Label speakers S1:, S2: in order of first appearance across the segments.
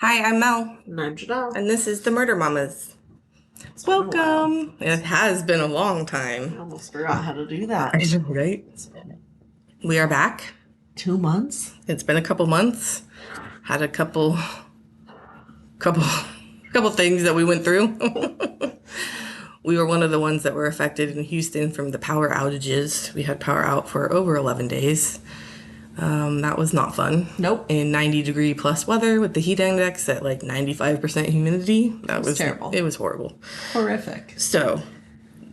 S1: Hi, I'm Mel,
S2: And I'm Janelle.
S1: and this is the Murder Mamas.
S2: It's been a while.
S1: Welcome. It has been a long
S2: I
S1: time.
S2: almost forgot how to do that.
S1: I know, right?
S2: It's been
S1: We are back.
S2: 2 months.
S1: It's been a couple months. Had a couple, couple things that we went through. We were one of the ones that were affected in Houston from the power outages. We had power out for over 11 days. That was not fun.
S2: Nope.
S1: In 90-degree plus weather with the heat index at like 95% humidity. That was
S2: terrible.
S1: It was horrible.
S2: Horrific.
S1: So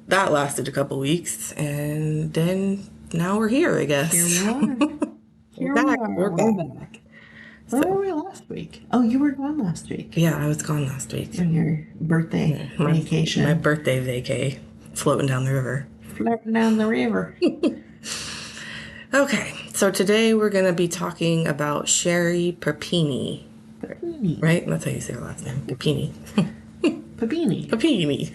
S1: that lasted a couple weeks, and then now we're here, I guess.
S2: Here we are. Here
S1: We're
S2: we
S1: back.
S2: are.
S1: We're
S2: back. Where were we last week? Oh, you were gone last week.
S1: Yeah, I was gone last week.
S2: On your birthday vacation.
S1: My birthday vacay, floating down the river.
S2: Floating down the river.
S1: Okay, so today we're going to be talking about Sherri Papini.
S2: Papini.
S1: Right? That's how you say her last name. Papini.
S2: Papini.
S1: Papini.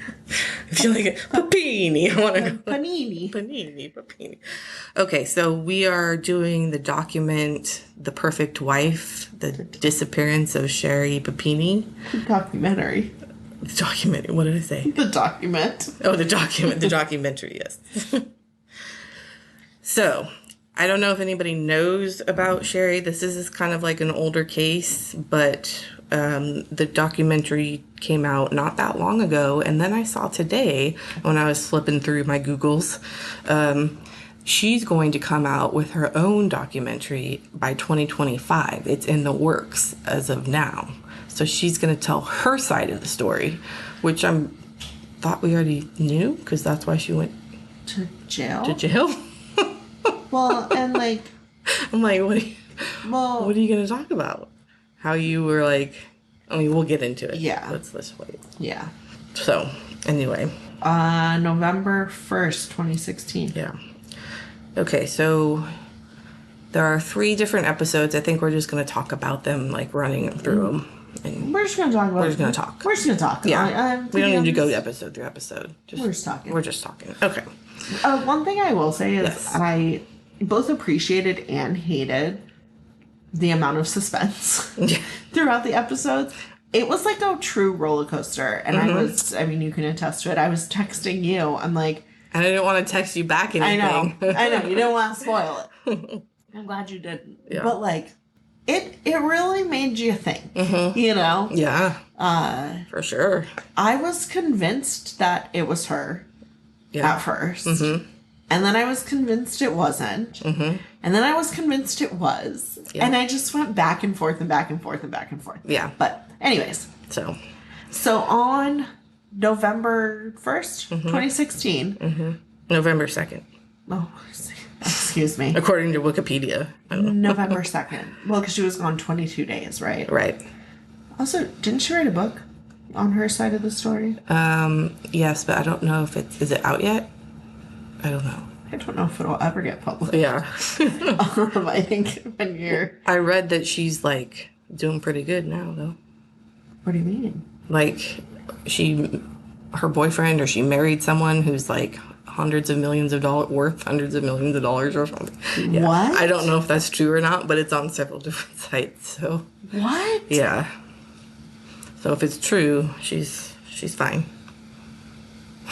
S1: I feel like it. Papini. I want to go.
S2: Panini.
S1: Papini. Okay, so we are doing the document, The Perfect Wife, the disappearance of Sherri Papini.
S2: Documentary.
S1: The document. What did I say?
S2: The document.
S1: Oh, the document. The documentary, yes. So, I don't know if anybody knows about Sherri. This is kind of like an older case, but the documentary came out not that long ago. And then I saw today, when I was flipping through my Googles, she's going to come out with her own documentary by 2025. It's in the works as of now. So she's going to tell her side of the story, which I thought we already knew, because that's why she went
S2: To jail?
S1: to jail.
S2: Well, and like...
S1: I'm like, what
S2: Well...
S1: are you going to talk about? How you were like, I mean, we'll get into it.
S2: Yeah.
S1: Let's wait.
S2: Yeah.
S1: So, anyway.
S2: November 1st, 2016.
S1: Yeah. Okay, so there are 3 different episodes. I think we're just going to talk about them, like running through them. And
S2: We're just going to talk about
S1: we're just going to talk.
S2: We're just going to talk.
S1: Yeah. We don't need to go episode through episode.
S2: We're just talking.
S1: We're just talking. Okay.
S2: One thing I will say is
S1: Yes.
S2: I both appreciated and hated the amount of suspense throughout the episodes. It was like a true roller coaster. And I mean, you can attest to it. I was texting you. I'm like...
S1: And I didn't want to text you back anything.
S2: I know. You didn't want to spoil it. I'm glad you didn't.
S1: Yeah.
S2: But like, it really made you think, you know?
S1: Yeah. For sure.
S2: I was convinced that it was her at first. And then I was convinced it wasn't. And then I was convinced it was.
S1: Yeah.
S2: And I just went back and forth and back and forth and back and forth.
S1: Yeah.
S2: But anyways. So on November 1st, 2016.
S1: November 2nd.
S2: Oh, excuse me.
S1: According to Wikipedia. I don't know.
S2: November 2nd. Well, because she was gone 22 days, right?
S1: Right.
S2: Also, didn't she write a book on her side of the story?
S1: Yes, but I don't know if is it out yet? I don't know.
S2: I don't know if it'll ever get published.
S1: Yeah.
S2: I think when you're...
S1: I read that she's like doing pretty good now though.
S2: What do you mean?
S1: Like her boyfriend, or she married someone who's like hundreds of millions of dollars or something. Yeah.
S2: What?
S1: I don't know if that's true or not, but it's on several different sites. So
S2: What?
S1: yeah. So if it's true, she's fine.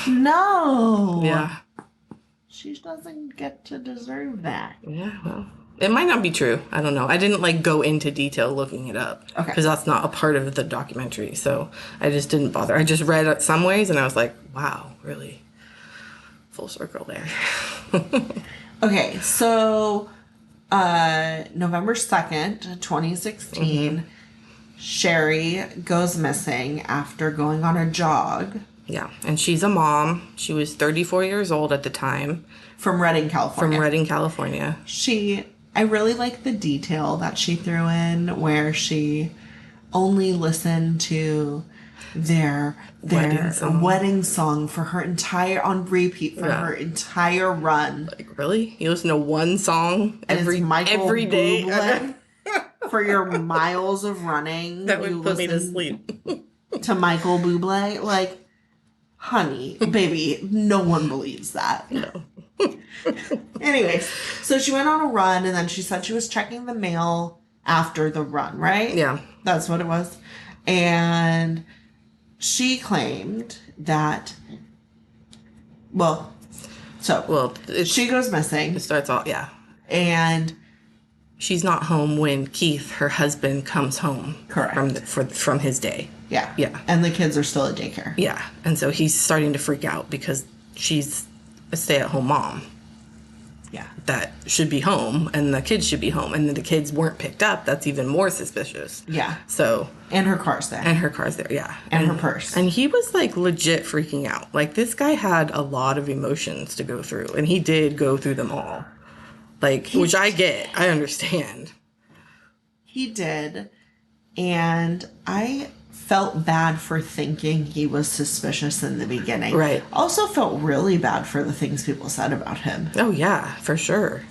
S2: No.
S1: Yeah.
S2: She doesn't get to deserve that.
S1: Yeah, well, it might not be true. I don't know. I didn't like go into detail looking it up.
S2: Okay.
S1: Because that's not a part of the documentary. So I just didn't bother. I just read it some ways and I was like, wow, really full circle there.
S2: Okay, so November 2nd, 2016, Sherri goes missing after going on a jog.
S1: Yeah, and she's a mom. She was 34 years old at the time.
S2: From Redding, California. I really like the detail that she threw in where she only listened to their wedding song for her entire, on repeat for her entire run.
S1: Like, really? You listen to one song every day?
S2: Bublé for your miles of running.
S1: That would put me to sleep.
S2: To Michael Bublé? Like, honey, baby, no one believes that.
S1: No.
S2: Anyways, so she went on a run, and then she said she was checking the mail after the run, right?
S1: Yeah.
S2: That's what it was. And she claimed that, she goes missing.
S1: It starts off, yeah.
S2: And
S1: she's not home when Keith, her husband, comes home.
S2: Correct.
S1: From his day.
S2: Yeah.
S1: Yeah.
S2: And the kids are still at daycare.
S1: Yeah. And so he's starting to freak out because she's a stay-at-home mom.
S2: Yeah.
S1: That should be home, and the kids should be home, and then the kids weren't picked up. That's even more suspicious.
S2: Yeah.
S1: So.
S2: And her car's there.
S1: Yeah.
S2: And her purse.
S1: And he was, like, legit freaking out. Like, this guy had a lot of emotions to go through, and he did go through them all. Like, which I get. I understand.
S2: He did. And I felt bad for thinking he was suspicious in the beginning.
S1: Right.
S2: Also felt really bad for the things people said about him.
S1: Oh, yeah, for sure.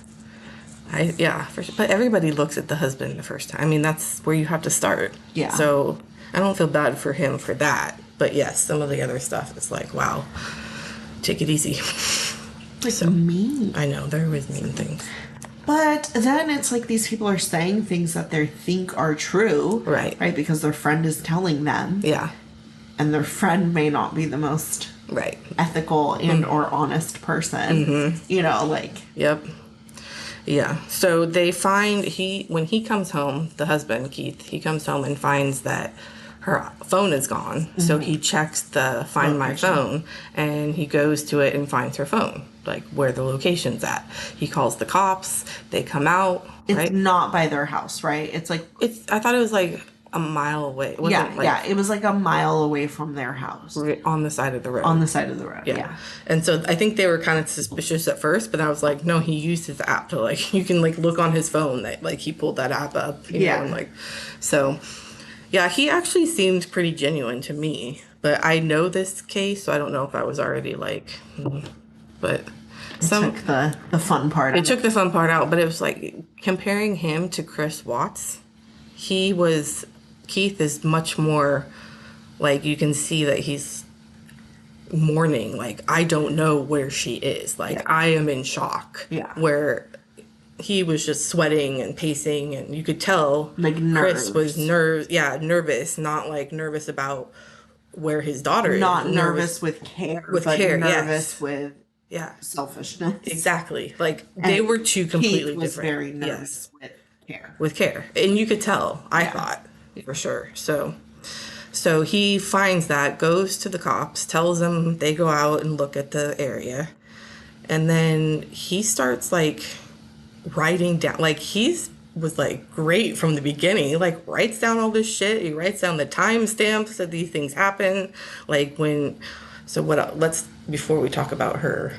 S1: For sure. But everybody looks at the husband the first time. I mean, that's where you have to start.
S2: Yeah.
S1: So I don't feel bad for him for that. But yes, some of the other stuff is like, wow, take it easy.
S2: Like, so mean.
S1: I know, they're always mean things.
S2: But then it's like these people are saying things that they think are true.
S1: Right.
S2: Right? Because their friend is telling them.
S1: Yeah.
S2: And their friend may not be the most ethical and or honest person. Mm-hmm. You know, like.
S1: Yep. Yeah. So they find when he comes home, the husband, Keith, he comes home and finds that her phone is gone. Mm-hmm. So he checks the Find My Phone, and he goes to it and finds her phone, like where the location's at. He calls the cops. They come out.
S2: It's not by their house, right? It's like
S1: I thought it was like a mile away. It
S2: was like a mile away from their house.
S1: On the side of the road.
S2: On the side of the road, yeah.
S1: And so I think they were kind of suspicious at first, but I was like, no, he used his app to, like, you can, like, look on his phone that, like, he pulled that app up. You know, and, like, so, yeah, he actually seemed pretty genuine to me. But I know this case, so I don't know if I was already, like, but...
S2: It took the fun part out.
S1: It took the fun part out, but it was, like, comparing him to Chris Watts, Keith is much more, like, you can see that he's mourning. Like, I don't know where she is. Like, I am in shock.
S2: Yeah.
S1: Where he was just sweating and pacing, and you could tell
S2: like
S1: Chris was nervous, not, like, nervous about where his daughter is.
S2: Not nervous with care, but nervous with selfishness. Exactly.
S1: Like, they were two completely
S2: Keith was
S1: different.
S2: Very nervous with care.
S1: With care. And you could tell, I thought. For sure. So he finds that, goes to the cops, tells them, they go out and look at the area. And then he starts, like, writing down, like, was, like, great from the beginning. He, like, writes down all this shit. He writes down the timestamps that these things happen. Like, before we talk about her,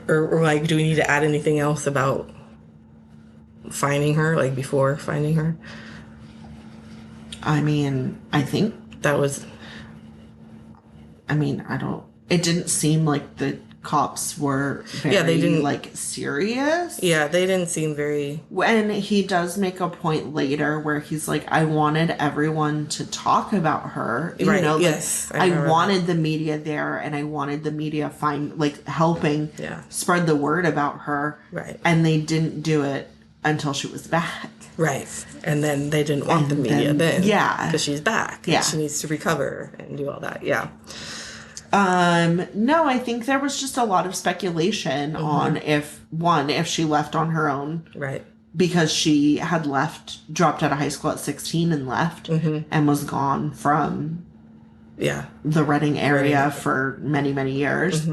S1: or like, do we need to add anything else about finding her, like, before finding her?
S2: I mean, I think
S1: that was...
S2: It didn't seem like the cops were very,
S1: they didn't,
S2: like, serious.
S1: Yeah, they didn't seem very...
S2: When he does make a point later where he's like, I wanted everyone to talk about her. You know,
S1: yes.
S2: I wanted the media there, and I wanted the media helping spread the word about her.
S1: Right.
S2: And they didn't do it until she was back.
S1: Right. And then they didn't want the media then.
S2: Yeah.
S1: Because she's back. Yeah. She needs to recover and do all that. Yeah.
S2: No, I think there was just a lot of speculation on if she left on her own.
S1: Right.
S2: Because she had dropped out of high school at 16 and left and was gone from the Reading area for many, many years.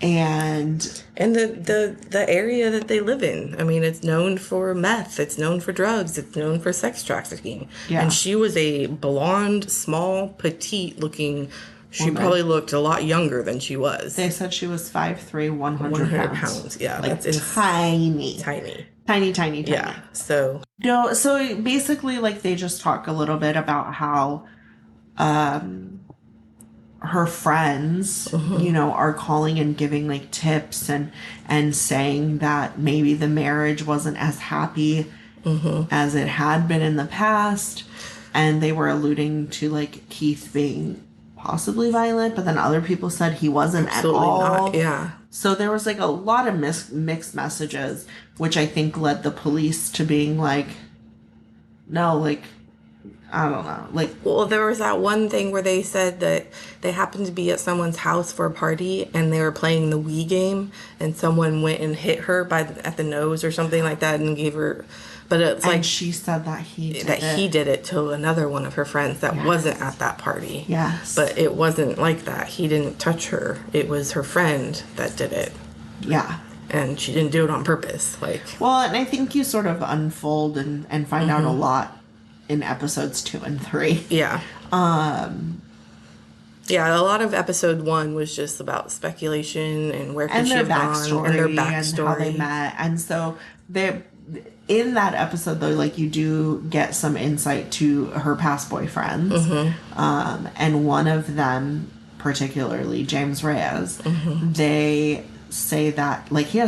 S2: And
S1: the area that they live in, I mean, it's known for meth, it's known for drugs, it's known for sex trafficking. Yeah. And she was a blonde, small, petite looking, she probably looked a lot younger than she was.
S2: They said she was 5'3", 100 pounds.
S1: Yeah.
S2: Like, that's tiny. Tiny.
S1: Yeah. So
S2: basically, like, they just talk a little bit about how her friends, are calling and giving, like, tips and saying that maybe the marriage wasn't as happy as it had been in the past. And they were alluding to, like, Keith being possibly violent, but then other people said he wasn't
S1: Absolutely
S2: at all.
S1: Not. Yeah.
S2: So there was, like, a lot of mixed messages, which I think led the police to being like, no, like, I don't know. Like,
S1: well, there was that one thing where they said that they happened to be at someone's house for a party and they were playing the Wii game and someone went and hit her at the nose or something like that and gave her, but it's like
S2: she said that he did
S1: it to another one of her friends that wasn't at that party.
S2: Yes.
S1: But it wasn't like that. He didn't touch her. It was her friend that did it.
S2: Yeah.
S1: And she didn't do it on purpose. Like,
S2: well, and I think you sort of unfold and find out a lot in episodes 2 and 3.
S1: Yeah. Yeah, a lot of episode 1 was just about speculation and where could she have gone and their backstory
S2: and how they met. And so in that episode, though, like, you do get some insight to her past boyfriends. And one of them, particularly James Reyes, they say that, like, he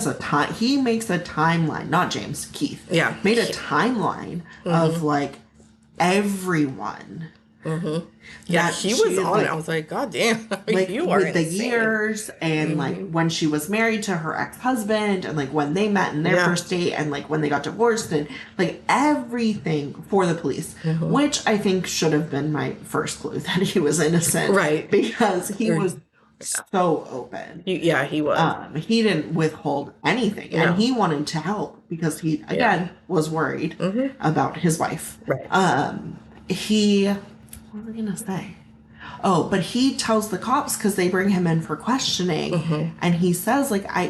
S2: makes a timeline, not James, Keith.
S1: Yeah.
S2: Made a timeline of, like, everyone.
S1: Yeah, he was on it. I was like, God damn,
S2: like,
S1: you are
S2: with the
S1: insane.
S2: years and like when she was married to her ex-husband and like when they met in their first date and like when they got divorced and like everything for the police, which I think should have been my first clue that he was innocent,
S1: right?
S2: Because he was so open.
S1: He was.
S2: He didn't withhold anything, and he wanted to help because he again was worried about his wife.
S1: Right.
S2: What was I gonna say? Oh, but he tells the cops because they bring him in for questioning, and he says, like, I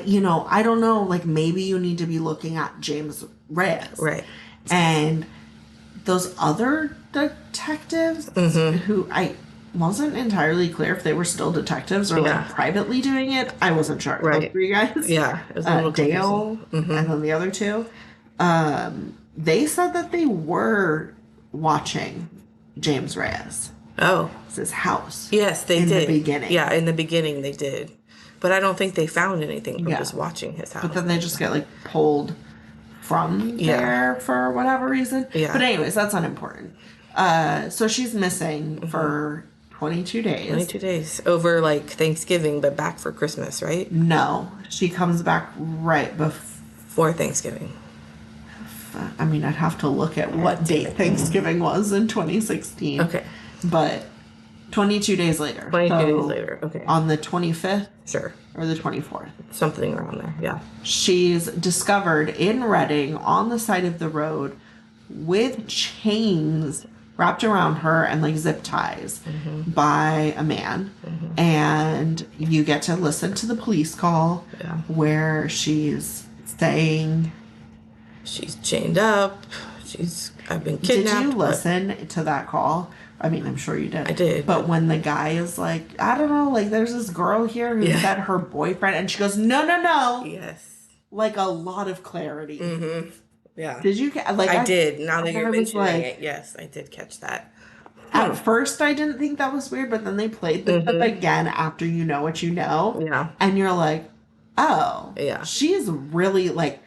S2: don't know, like, maybe you need to be looking at James Reyes,
S1: right?
S2: And those other detectives who I wasn't entirely clear if they were still detectives or like privately doing it. I wasn't sure.
S1: Right.
S2: Those 3 guys,
S1: it was a little
S2: Dale, and then the other 2, they said that they were watching James Reyes.
S1: Oh.
S2: It's his house.
S1: Yes, they did.
S2: In the beginning.
S1: Yeah, in the beginning they did. But I don't think they found anything from just watching his house.
S2: But then they just get, like, pulled from there for whatever reason.
S1: Yeah.
S2: But anyways, that's unimportant. So she's missing for 22 days.
S1: 22 days. Over, like, Thanksgiving, but back for Christmas, right?
S2: No. She comes back right before
S1: Thanksgiving.
S2: I mean, I'd have to look at what date Thanksgiving was in 2016.
S1: Okay.
S2: But 22 days later.
S1: 22 days later, okay.
S2: On the 25th?
S1: Sure.
S2: Or the 24th.
S1: Something around there, yeah.
S2: She's discovered in Reading on the side of the road with chains wrapped around her and, like, zip ties by a man. And you get to listen to the police call where she's saying...
S1: She's chained up. I've been kidnapped.
S2: Did you listen to that call? I mean, I'm sure you did.
S1: I did.
S2: But when the guy is like, I don't know, like, there's this girl here who said her boyfriend, and she goes, no.
S1: Yes.
S2: Like, a lot of clarity.
S1: Yeah.
S2: Did you, like,
S1: I did. Now that you're mentioning
S2: it,
S1: yes, I did catch that.
S2: At first, I didn't think that was weird, but then they played the clip again after you know what you know.
S1: Yeah.
S2: And you're like, oh.
S1: Yeah.
S2: She's really, like...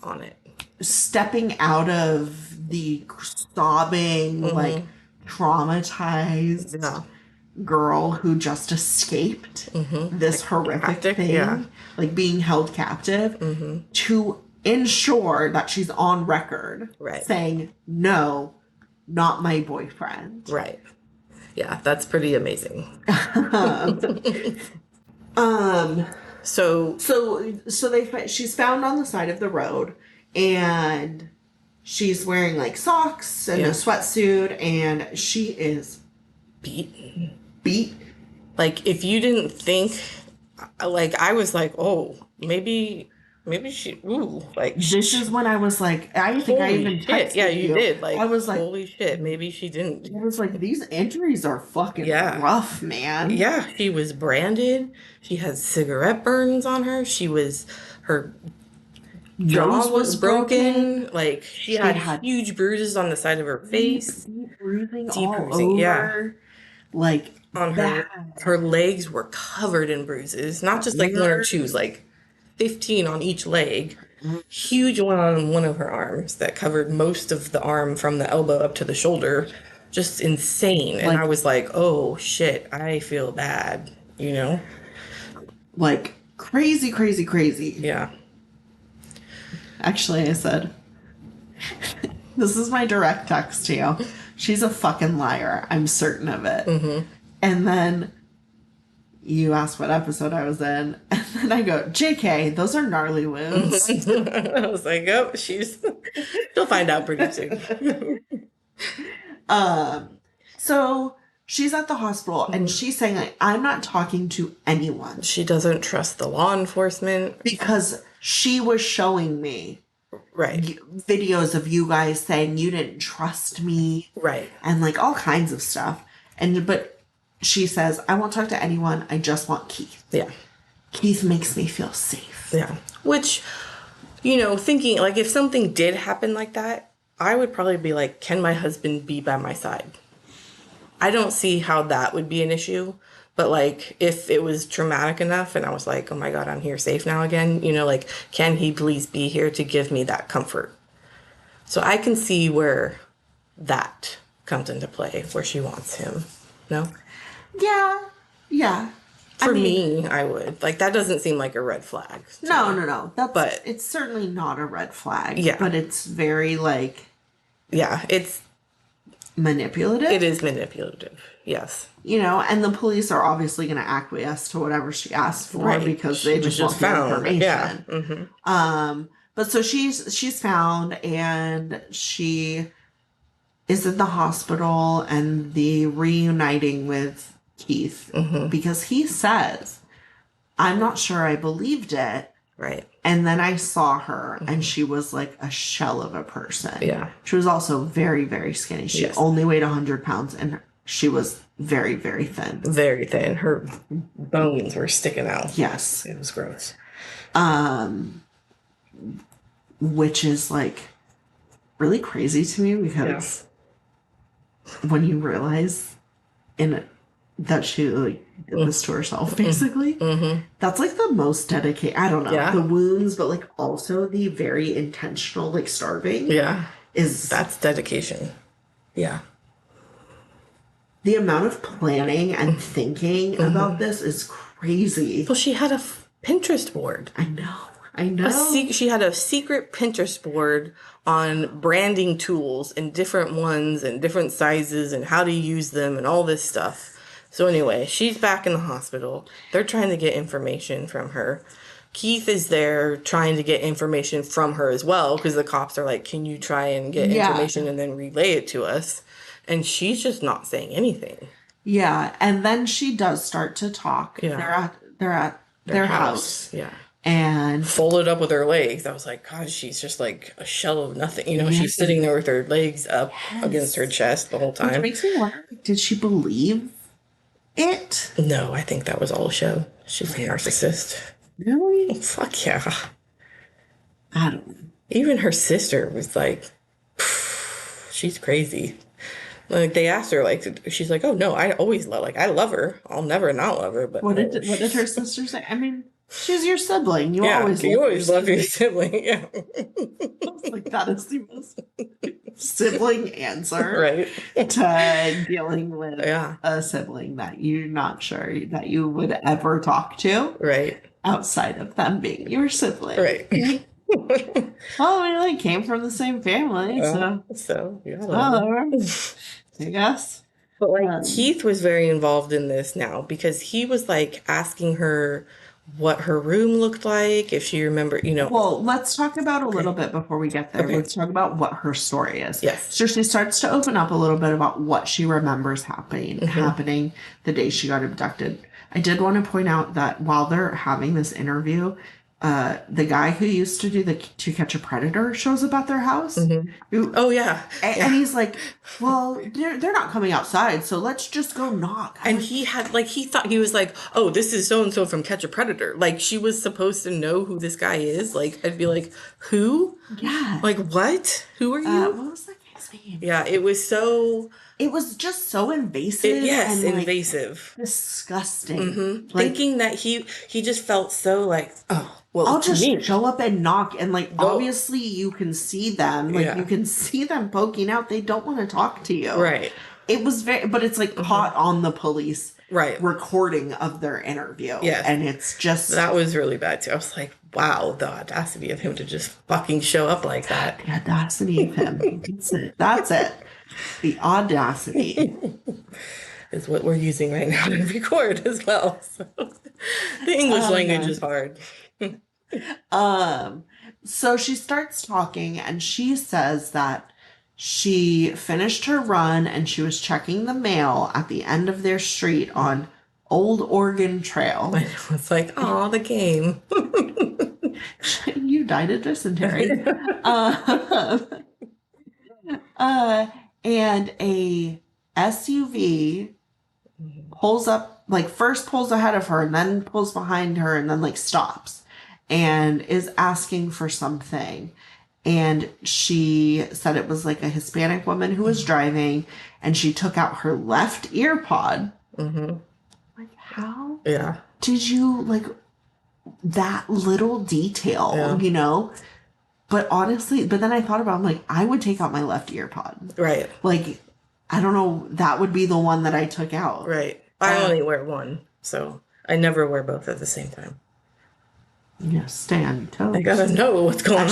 S1: on it.
S2: Stepping out of the sobbing, like, traumatized girl who just escaped this horrific thing, like being held captive, to ensure that she's on record saying, no, not my boyfriend.
S1: Right. Yeah, that's pretty amazing. So
S2: she's found on the side of the road, and she's wearing, like, socks and a sweatsuit, and she is beat.
S1: Like, if you didn't think, like, I was like, oh, maybe she, ooh, like.
S2: This is when I was like, I think I even texted
S1: you. Yeah, you did. Like,
S2: I was like,
S1: holy shit, maybe she didn't.
S2: I was like, these injuries are fucking rough, man.
S1: Yeah, she was branded. She had cigarette burns on her. Her jaw was broken. Like, she had huge bruises on the side of her face.
S2: Deep bruising all over.
S1: Yeah.
S2: Like,
S1: on her legs were covered in bruises. Not just like 1 or 2, like 15 on each leg. Huge one on one of her arms that covered most of the arm from the elbow up to the shoulder. Just insane. And I was like, oh shit, I feel bad, you know?
S2: Like, crazy, crazy, crazy.
S1: Yeah.
S2: Actually, I said, This is my direct text to you. She's a fucking liar. I'm certain of it. Mm-hmm. And then you asked what episode I was in. And then I go, JK, those are gnarly wounds.
S1: I was like, oh, she'll find out pretty soon.
S2: So she's at the hospital and she's saying, like, I'm not talking to anyone.
S1: She doesn't trust the law enforcement.
S2: Because she was showing me videos of you guys saying you didn't trust me.
S1: Right.
S2: And like all kinds of stuff. But she says, I won't talk to anyone. I just want Keith.
S1: Yeah.
S2: Keith makes me feel safe.
S1: Yeah. Which, thinking, like, if something did happen like that, I would probably be like, can my husband be by my side? I don't see how that would be an issue. But, like, if it was traumatic enough and I was like, oh, my God, I'm here safe now again, like, can he please be here to give me that comfort? So I can see where that comes into play, where she wants him. No?
S2: Yeah.
S1: For me, I would. Like, that doesn't seem like a red flag.
S2: No. It's certainly not a red flag.
S1: Yeah.
S2: But it's very, like...
S1: Yeah, it's...
S2: manipulative?
S1: It is manipulative, yes.
S2: And the police are obviously going to acquiesce to whatever she asked for because they just want the information.
S1: Yeah. Mm-hmm.
S2: But so she's found and she is in the hospital and the reuniting with Keith because he says, I'm not sure I believed it.
S1: Right.
S2: And then I saw her and she was like a shell of a person.
S1: Yeah.
S2: She was also very, very skinny. She only weighed 100 pounds and she was very, very thin.
S1: Very thin. Her bones were sticking out.
S2: Yes.
S1: It was gross.
S2: Which is like really crazy to me because when you realize that she like did this to herself, basically, that's like the most dedicated. I don't know the wounds, but like also the very intentional like starving.
S1: Yeah,
S2: that's
S1: dedication. Yeah,
S2: the amount of planning and thinking about this is crazy.
S1: Well, she had a Pinterest board.
S2: I know.
S1: She had a secret Pinterest board on branding tools and different ones and different sizes and how to use them and all this stuff. So anyway, she's back in the hospital. They're trying to get information from her. Keith is there trying to get information from her as well because the cops are like, can you try and get information and then relay it to us? And she's just not saying anything.
S2: Yeah, and then she does start to talk. Yeah. They're at their house.
S1: Yeah.
S2: And
S1: folded up with her legs. I was like, God, she's just like a shell of nothing. She's sitting there with her legs up against her chest the whole time.
S2: Which makes me wonder, did she believe it?
S1: No, I think that was all a show. She's a narcissist.
S2: Really?
S1: Oh, fuck yeah.
S2: I don't know.
S1: Even her sister was like, she's crazy. Like, they asked her, like, she's like, oh, no, I always I love her. I'll never not love her. But
S2: what did her sister say? I mean, she's your sibling. You always
S1: love your sibling. Yeah.
S2: Like, that is the most sibling answer.
S1: Right.
S2: To dealing with a sibling that you're not sure that you would ever talk to.
S1: Right.
S2: Outside of them being your sibling.
S1: Right.
S2: Well, we like came from the same family,
S1: so yeah.
S2: I guess.
S1: But like Keith was very involved in this now because he was like asking her what her room looked like, if she remembered,
S2: Well, let's talk about a little bit before we get there. Okay. Let's talk about what her story is.
S1: Yes.
S2: So she starts to open up a little bit about what she remembers happening the day she got abducted. I did want to point out that while they're having this interview, the guy who used to do the To Catch a Predator shows up at their house. And he's like, well, they're not coming outside, so let's just go knock.
S1: And he thought he was like, oh, this is so-and-so from Catch a Predator. Like, she was supposed to know who this guy is. Like, I'd be like, who?
S2: Yeah.
S1: Like, what? Who are you?
S2: What was that guy's name?
S1: Yeah, it was
S2: just so invasive.
S1: Yes, and invasive.
S2: Disgusting.
S1: Mm-hmm. Thinking that he just felt so like, oh, well,
S2: I'll just show up and knock. And obviously you can see them. You can see them poking out. They don't want to talk to you.
S1: Right.
S2: It was but it's like caught on the police recording of their interview.
S1: Yeah.
S2: And it's just.
S1: That was really bad too. I was like, wow, the audacity of him to just fucking show up like that.
S2: The audacity of him. That's it. That's it. The audacity.
S1: Is what we're using right now to record as well. So the English language is hard.
S2: So she starts talking and she says that she finished her run and she was checking the mail at the end of their street on Old Oregon Trail.
S1: It's like, oh, the game.
S2: You died of dysentery. And a SUV pulls up, like first pulls ahead of her and then pulls behind her and then like stops and is asking for something. And she said it was like a Hispanic woman who was driving and she took out her left ear pod.
S1: Mm-hmm.
S2: Like, how?
S1: Yeah.
S2: Did you, like, that little detail, you know? But honestly, but then I thought about it, I'm like, I would take out my left ear pod.
S1: Right.
S2: Like, I don't know, that would be the one that I took out.
S1: Right. I only wear one, so I never wear both at the same time.
S2: Yeah, stay on your toes.
S1: I gotta know what's going on.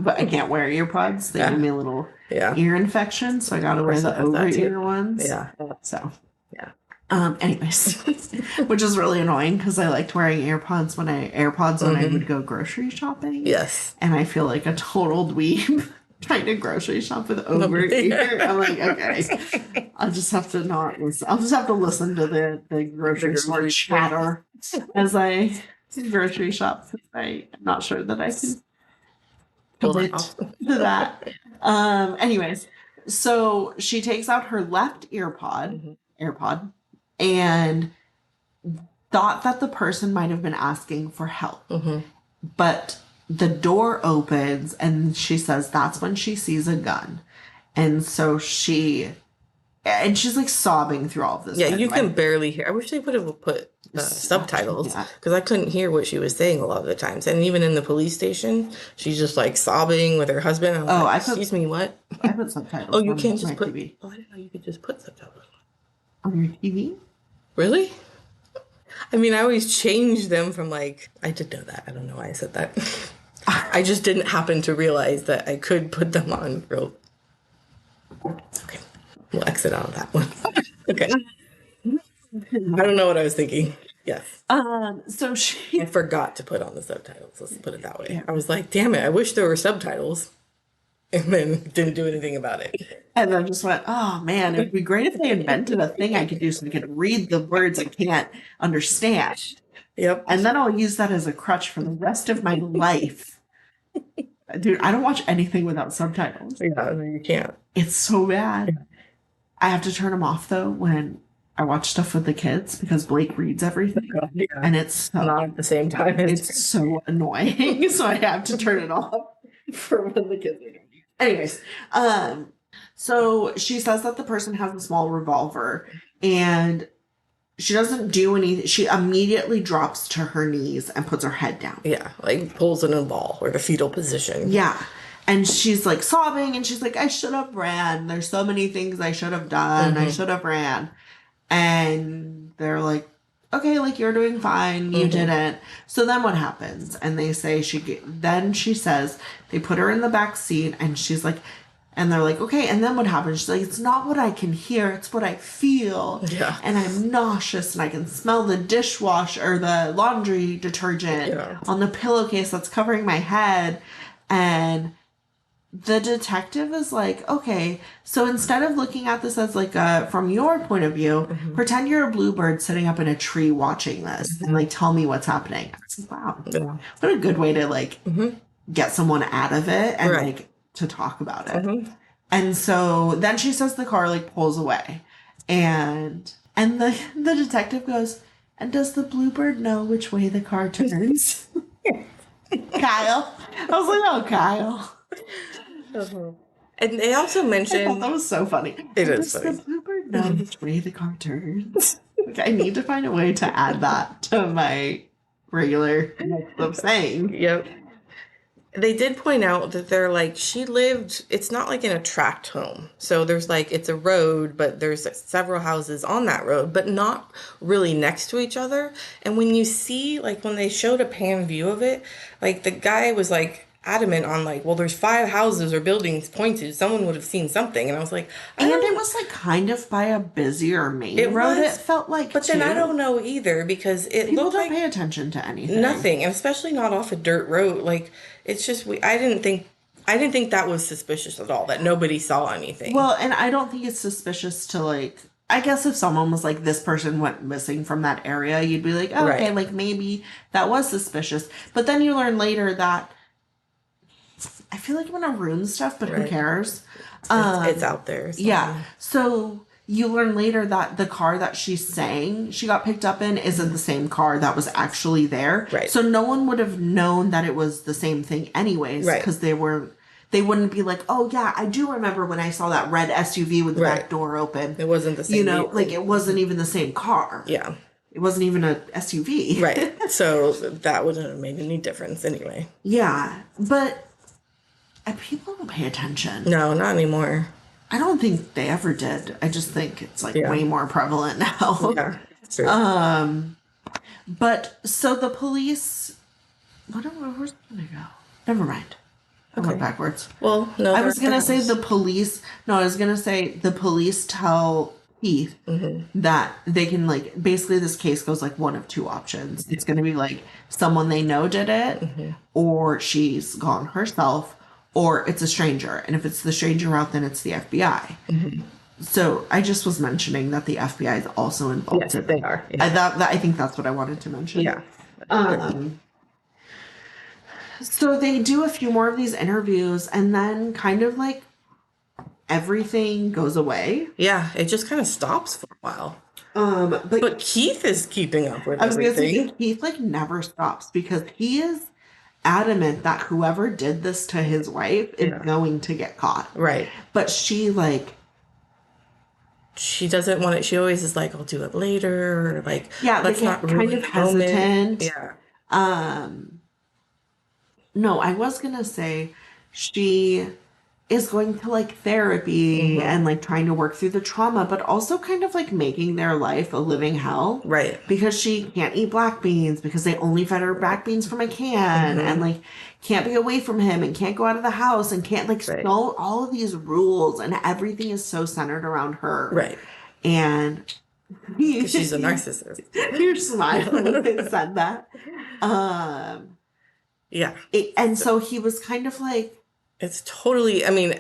S2: But I can't wear ear pods. They give me a little ear infection, so I gotta wear the over ear ones.
S1: Yeah.
S2: So anyways, which is really annoying because I liked wearing AirPods when I would go grocery shopping.
S1: Yes.
S2: And I feel like a total dweeb trying to grocery shop with over ear. I'm like, okay, I'll just have to not listen. I'll just have to listen to the grocery store chatter as I grocery shop. I'm not sure that I can commit to that. Anyways, so she takes out her left AirPod, and thought that the person might have been asking for help. Mm-hmm. But the door opens and she says that's when she sees a gun. And so she's like sobbing through all of this.
S1: Yeah, you can barely hear. I wish they would have put subtitles because I couldn't hear what she was saying a lot of the times. And even in the police station, she's just like sobbing with her husband. I was like, excuse me, what?
S2: I put subtitles.
S1: Oh, you can't just put
S2: TV.
S1: Oh, I didn't know you could just put subtitles
S2: on your TV.
S1: Really? I mean, I always change them from like, I did know that. I don't know why I said that. I just didn't happen to realize that I could put them on real. Okay. We'll exit out of that one. Okay. I don't know what I was thinking. Yes.
S2: So I
S1: forgot to put on the subtitles. Let's put it that way. Yeah. I was like, damn it, I wish there were subtitles. And then didn't do anything about it.
S2: And then just went, oh man, it'd be great if they invented a thing I could do so I could read the words I can't understand.
S1: Yep.
S2: And then I'll use that as a crutch for the rest of my life. Dude, I don't watch anything without subtitles.
S1: Yeah, you can't.
S2: It's so bad. Yeah. I have to turn them off though when I watch stuff with the kids because Blake reads everything. Yeah. And it's
S1: not at the same time.
S2: It's so annoying. So I have to turn it off for when the kids are doing it. Anyways, so she says that the person has a small revolver and she doesn't do anything. She immediately drops to her knees and puts her head down.
S1: Yeah, like pulls in a ball or the fetal position.
S2: Yeah. And she's like sobbing and she's like, I should have ran. There's so many things I should have done. Mm-hmm. I should have ran. And they're like, okay, like you're doing fine. You didn't. So then what happens? And they say then she says they put her in the back seat and she's like, and they're like, okay. And then what happens? She's like, it's not what I can hear. It's what I feel. Yeah. And I'm nauseous and I can smell the dishwasher or the laundry detergent on the pillowcase that's covering my head. And the detective is like, okay, so instead of looking at this as like from your point of view, pretend you're a bluebird sitting up in a tree watching this and like tell me what's happening. I was like, wow, what a good way to like get someone out of it and like to talk about it. And so then she says the car like pulls away and the detective goes, and does the bluebird know which way the car turns? Kyle. I was like, oh, Kyle.
S1: And they also mentioned...
S2: I thought that was so funny.
S1: It is funny.
S2: Does the bluebird know which way the car turns? I need to find a way to add that to my regular of saying.
S1: Yep. They did point out that they're like, she lived, it's not like in a tract home. So there's like, it's a road, but there's several houses on that road, but not really next to each other. And when you see, like, when they showed a pan view of it, like, the guy was like adamant on, like, well, there's 5 houses or buildings pointed. Someone would have seen something. And I was like, I
S2: And
S1: don't.
S2: it was like kind of by a busier main
S1: It
S2: road,
S1: was,
S2: it felt like,
S1: but then I don't know either because it
S2: People
S1: looked
S2: don't
S1: like
S2: pay attention to anything.
S1: nothing, and especially not off a dirt road. Like, it's just I didn't think that was suspicious at all. That nobody saw anything.
S2: Well, and I don't think it's suspicious to like. I guess if someone was like, this person went missing from that area, you'd be like, oh, okay,
S1: Right.
S2: like maybe that was suspicious. But then you learn later that I feel like I'm gonna ruin stuff, but who
S1: Right.
S2: cares?
S1: It's out there. So.
S2: Yeah. So you learn later that the car that she's saying she got picked up in isn't the same car that was actually there.
S1: Right.
S2: So no one would have known that it was the same thing anyways.
S1: Right.
S2: Because they wouldn't be like, oh yeah, I do remember when I saw that red SUV with the
S1: Right.
S2: back door open.
S1: It wasn't the same.
S2: You know,
S1: vehicle.
S2: like it wasn't even the same car.
S1: Yeah.
S2: It wasn't even a SUV.
S1: Right. So that wouldn't have made any difference anyway.
S2: Yeah. But people don't pay attention.
S1: No, not anymore.
S2: I don't think they ever did. I just think it's like
S1: Yeah.
S2: way more prevalent now.
S1: Yeah. It's true.
S2: But so the police, where's it gonna go? Never mind. I went backwards.
S1: Well, no.
S2: I was gonna say the police. No, I was gonna say the police tell Keith that they can like basically this case goes like one of two options. It's gonna be like someone they know did it, or she's gone herself, or it's a stranger. And if it's the stranger route, then it's the FBI. So I just was mentioning that the FBI is also involved.
S1: Yes,
S2: in
S1: they
S2: it.
S1: are. Yeah.
S2: I think that's what I wanted to mention.
S1: Yeah.
S2: So they do a few more of these interviews, and then kind of like everything goes away.
S1: Yeah. It just kind of stops for a while.
S2: But
S1: But Keith is keeping up with
S2: I was gonna say
S1: everything.
S2: Keith like never stops because he is adamant that whoever did this to his wife is going to get caught.
S1: Right.
S2: But she like
S1: She doesn't want it. She always is like, I'll do it later. Or like,
S2: Yeah,
S1: let's
S2: they
S1: not
S2: get kind
S1: ruin
S2: of
S1: the moment.
S2: hesitant.
S1: Yeah.
S2: No, I was gonna say she is going to like therapy and like trying to work through the trauma, but also kind of like making their life a living hell.
S1: Right.
S2: Because she can't eat black beans because they only fed her black beans from a can and like can't be away from him and can't go out of the house and can't like
S1: Right.
S2: so all of these rules and everything is so centered around her.
S1: Right.
S2: And
S1: She's a narcissist.
S2: you're smiling when they said that.
S1: Yeah.
S2: And so he was kind of like,
S1: It's totally, I mean,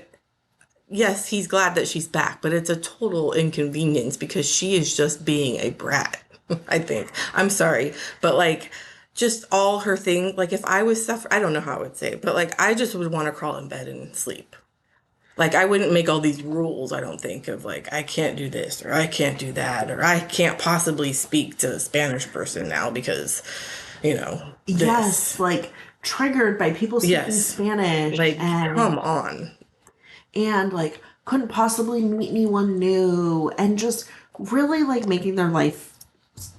S1: yes, he's glad that she's back, but it's a total inconvenience because she is just being a brat, I think. I'm sorry. But like, just all her thing, like if I was suffering, I don't know how I would say it, but like, I just would want to crawl in bed and sleep. Like, I wouldn't make all these rules, I don't think, of like, I can't do this or I can't do that or I can't possibly speak to a Spanish person now because, you know, this.
S2: yes, like triggered by people speaking Spanish.
S1: Like,
S2: and,
S1: come on.
S2: and like couldn't possibly meet anyone new and just really like making their life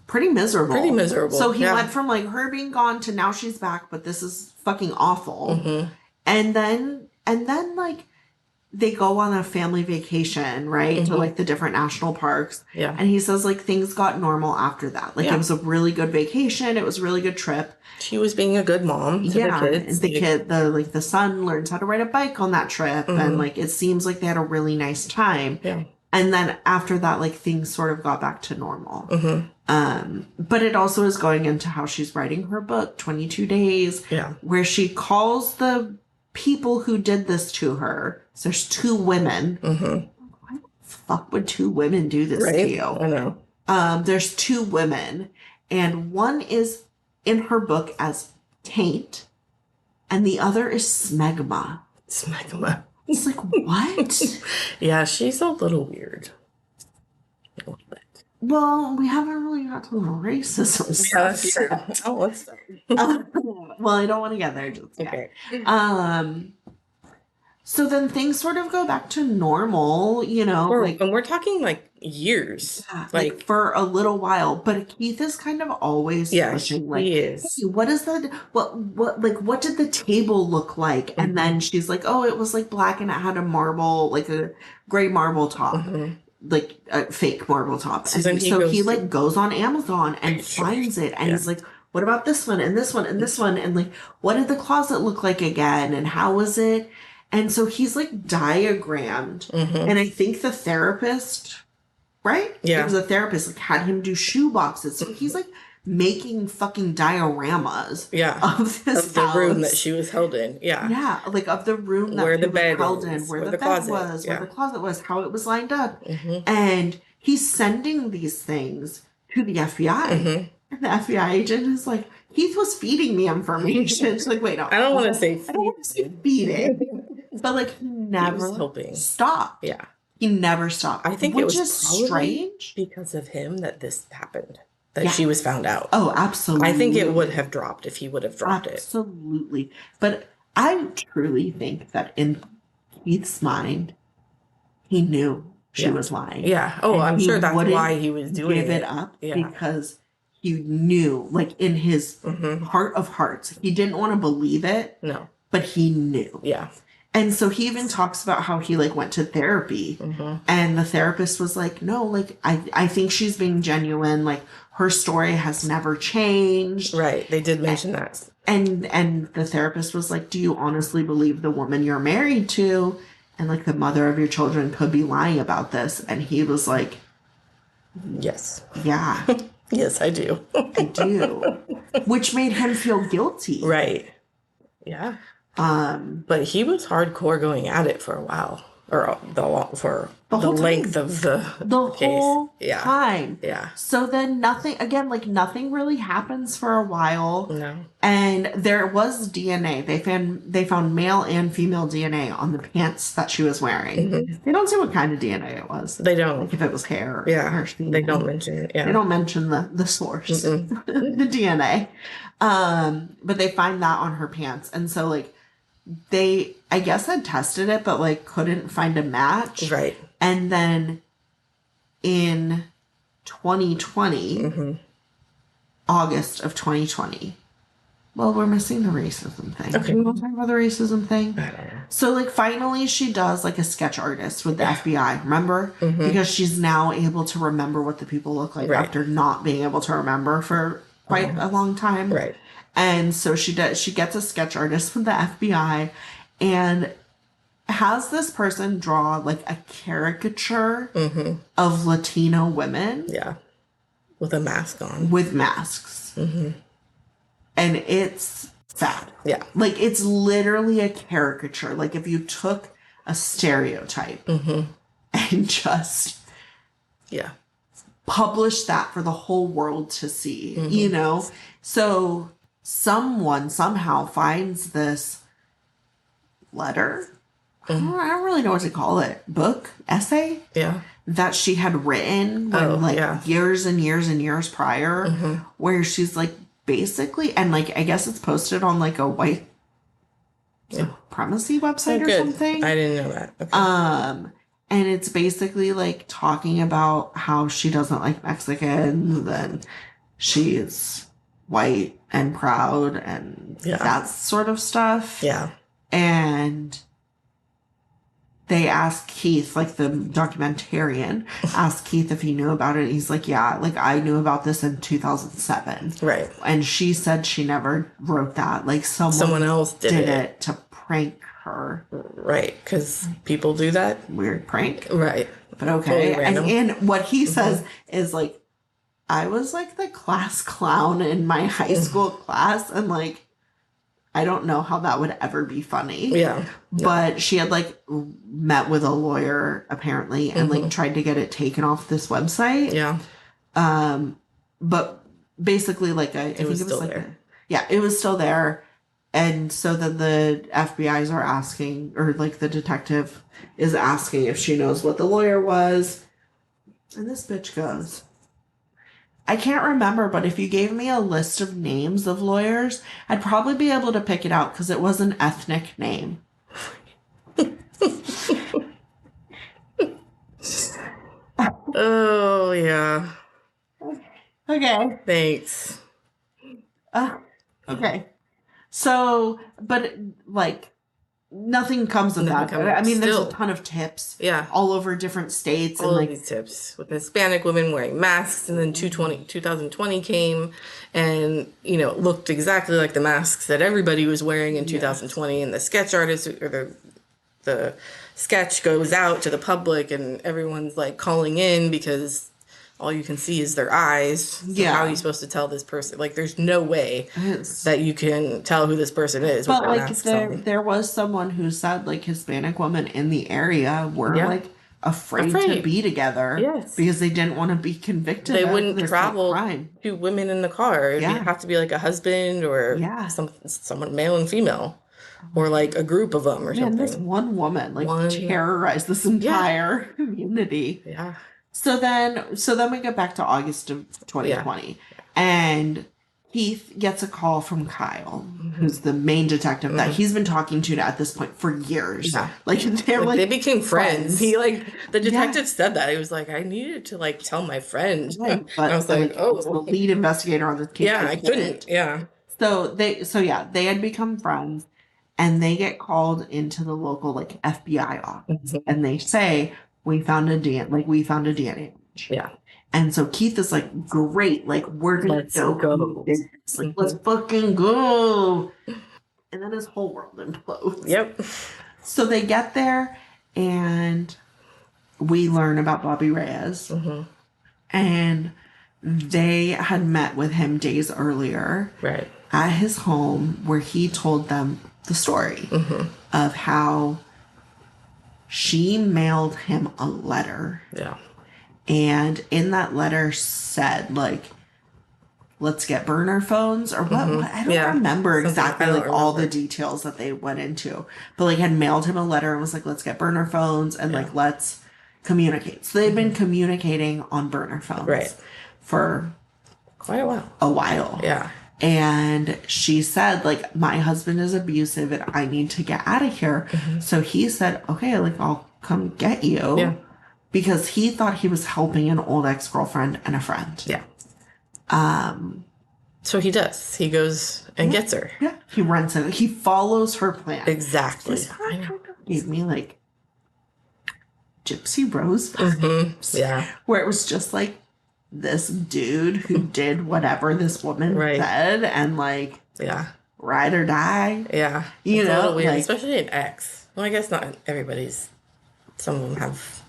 S2: pretty miserable.
S1: Pretty miserable.
S2: So he went from like her being gone to now she's back, but this is fucking awful. And then like they go on a family vacation, right? To like the different national parks.
S1: Yeah.
S2: And he says like things got normal after that. Like it was a really good vacation. It was a really good trip.
S1: She was being a good mom to the kids.
S2: The son learns how to ride a bike on that trip. And like it seems like they had a really nice time.
S1: Yeah.
S2: And then after that, like things sort of got back to normal. But it also is going into how she's writing her book, 22 Days.
S1: Yeah.
S2: Where she calls the people who did this to her. So there's 2 women. Why the fuck would 2 women do this to you?
S1: I know.
S2: There's 2 women, and one is in her book as Taint, and the other is Smegma.
S1: Smegma.
S2: It's like, what?
S1: Yeah, she's a little weird. A little bit.
S2: Well, we haven't really got to the racism
S1: Yeah,
S2: stuff.
S1: that's true. Oh, let's start.
S2: Well, I don't want to get there just yet.
S1: Okay.
S2: So then things sort of go back to normal, you know,
S1: and we're talking like years,
S2: like for a little while. But Keith is kind of always pushing, like,
S1: he is.
S2: Hey, what is that? What did the table look like? Mm-hmm. And then she's like, oh, it was like black and it had a marble, like a gray marble top. Mm-hmm. Like a fake marble top. So he like goes on Amazon and finds it, and he's like, what about this one and this one and this one? And like, what did the closet look like again? And how was it? And so he's like diagrammed. Mm-hmm. And I think the therapist, right? Yeah. It was a therapist, like had him do shoe boxes. So he's like making fucking dioramas of
S1: the room that she was held in. Yeah.
S2: Yeah. Like of the room that
S1: where
S2: the
S1: bed
S2: was held in, where the bed was, where the closet was, how it was lined up. Mm-hmm. And he's sending these things to the FBI. Mm-hmm. And the FBI agent is like, Keith was feeding me information. It's like, wait, no.
S1: I don't want to say
S2: feeding. But like he never stopped.
S1: Yeah.
S2: He never stopped.
S1: I think
S2: which
S1: it was
S2: is strange
S1: because of him that this happened. That she was found out.
S2: Oh, absolutely.
S1: I think it would have dropped if he would have dropped it.
S2: Absolutely. But I truly think that in Keith's mind, he knew she was lying.
S1: Yeah. Oh, I'm sure that's why he was doing it.
S2: Give it up because he knew, like in his heart of hearts, he didn't want to believe it.
S1: No.
S2: But he knew.
S1: Yeah.
S2: And so he even talks about how he like went to therapy and the therapist was like, no, like I think she's being genuine. Like her story has never changed.
S1: Right. They did mention that.
S2: And the therapist was like, do you honestly believe the woman you're married to and like the mother of your children could be lying about this? And he was like,
S1: yes.
S2: Yeah.
S1: Yes, I do.
S2: I do. Which made him feel guilty.
S1: Right. Yeah. But he was hardcore going at it for a while, or the length of the case.
S2: Whole time.
S1: Yeah.
S2: So then nothing really happens for a while.
S1: No.
S2: And there was DNA. They found male and female DNA on the pants that she was wearing. Mm-hmm. They don't say what kind of DNA it was.
S1: They don't.
S2: Like if it was hair.
S1: Yeah. They don't mention it. Yeah.
S2: They don't mention the source, the DNA. But they find that on her pants, and so like. They, I guess, had tested it, but like couldn't find a match.
S1: Right.
S2: And then in 2020, August of 2020, well, we're missing the racism thing.
S1: Okay.
S2: Do we want to talk about the racism thing?
S1: I don't know.
S2: So like finally she does like a sketch artist with the FBI, remember? Because she's now able to remember what the people look like after not being able to remember for quite a long time.
S1: Right.
S2: And so she gets a sketch artist with the FBI and has this person draw like a caricature of Latino women.
S1: Yeah. With a mask on.
S2: With masks. Mm-hmm. And it's sad.
S1: Yeah.
S2: Like it's literally a caricature. Like if you took a stereotype and just published that for the whole world to see, you know? So someone somehow finds this letter. I don't really know what to call it. Book? Essay?
S1: Yeah.
S2: That she had written when years and years and years prior, where she's like basically, and like I guess it's posted on like a white supremacy website or something.
S1: I didn't know that. Okay.
S2: And it's basically like talking about how she doesn't like Mexicans and she's white and proud and that sort of stuff.
S1: Yeah.
S2: And they ask Keith, like the documentarian, asked Keith if he knew about it. He's like, yeah, like I knew about this in 2007.
S1: Right.
S2: And she said she never wrote that. Like someone else did it to prank her.
S1: Right. Because people do that.
S2: Weird prank.
S1: Right.
S2: But okay. And what he says is like, I was like the class clown in my high school class, and like I don't know how that would ever be funny.
S1: Yeah.
S2: But she had like met with a lawyer apparently and like tried to get it taken off this website.
S1: Yeah.
S2: But basically like I think it was
S1: still
S2: like
S1: there.
S2: It was still there. And so then the FBI's are asking, or like the detective is asking if she knows what the lawyer was. And this bitch goes, I can't remember, but if you gave me a list of names of lawyers, I'd probably be able to pick it out because it was an ethnic name.
S1: Oh, yeah.
S2: Okay.
S1: Thanks.
S2: Okay. So, but like, nothing comes of that. I mean, there's a ton of tips.
S1: Yeah.
S2: All over different states.
S1: All
S2: and
S1: of
S2: like
S1: these tips with Hispanic women wearing masks, and then 2020 came and, you know, looked exactly like the masks that everybody was wearing in 2020. And the sketch artist or the sketch goes out to the public and everyone's like calling in because all you can see is their eyes. So how are you supposed to tell this person? Like, there's no way that you can tell who this person is.
S2: But like, there was someone who said like Hispanic women in the area were like afraid to be together because they didn't want to be convicted.
S1: They wouldn't travel two women in the car. It'd have to be like a husband or someone male and female. Or like a group of them or something.
S2: This one woman like terrorized this entire community.
S1: Yeah.
S2: So then we get back to August of 2020, and Keith gets a call from Kyle, who's the main detective that he's been talking to at this point for years. Yeah. Like
S1: they became friends. He the detective said that. He was like, I needed to like tell my friend.
S2: Right. But I was like, oh, the lead investigator on this case.
S1: Yeah, I couldn't. Yeah.
S2: So they had become friends. And they get called into the local like FBI office, and they say, "We found a DNA match."
S1: Yeah.
S2: And so Keith is like, "Great, like we're gonna go. Like let's fucking go." And then his whole world implodes.
S1: Yep.
S2: So they get there, and we learn about Bobby Reyes, and they had met with him days earlier,
S1: right,
S2: at his home, where he told them the story of how she mailed him a letter.
S1: Yeah.
S2: And in that letter said, like, let's get burner phones or what? I don't remember exactly all the details that they went into. But like had mailed him a letter and was like, let's get burner phones and like let's communicate. So they've been communicating on burner phones for
S1: quite a
S2: while.
S1: Yeah.
S2: And she said, like, my husband is abusive and I need to get out of here. So he said, okay, like, I'll come get you.
S1: Yeah.
S2: Because he thought he was helping an old ex-girlfriend and a friend.
S1: Yeah. So he does. He goes and gets her.
S2: Yeah. He runs in. He follows her plan.
S1: Exactly.
S2: This gave me, like, Gypsy Rose vibes.
S1: Yeah.
S2: Where it was just, like, this dude who did whatever this woman said and like ride or die.
S1: Yeah.
S2: You know,
S1: weird,
S2: like,
S1: especially an ex. Well, I guess not everybody's. Some of them have.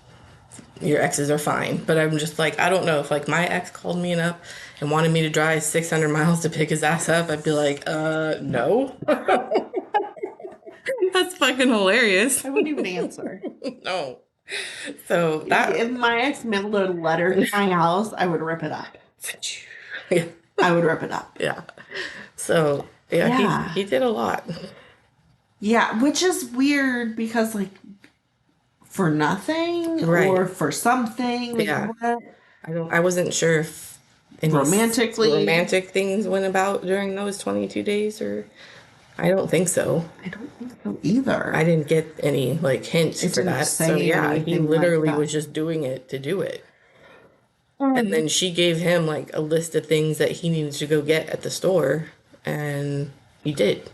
S1: Your exes are fine, but I'm just like, I don't know if like my ex called me up and wanted me to drive 600 miles to pick his ass up. I'd be like, no. That's fucking hilarious.
S2: I wouldn't even answer.
S1: No. So that
S2: if my ex mailed a letter to my house, I would rip it up.
S1: Yeah.
S2: I would rip it up.
S1: Yeah. So he did a lot.
S2: Yeah, which is weird because like for nothing or for something. Like, what?
S1: I wasn't sure if any romantic things went about during those 22 days or. I don't think so.
S2: I don't think so either.
S1: I didn't get any like hints for that. So yeah, he literally was just doing it to do it. And then she gave him like a list of things that he needed to go get at the store, and he did.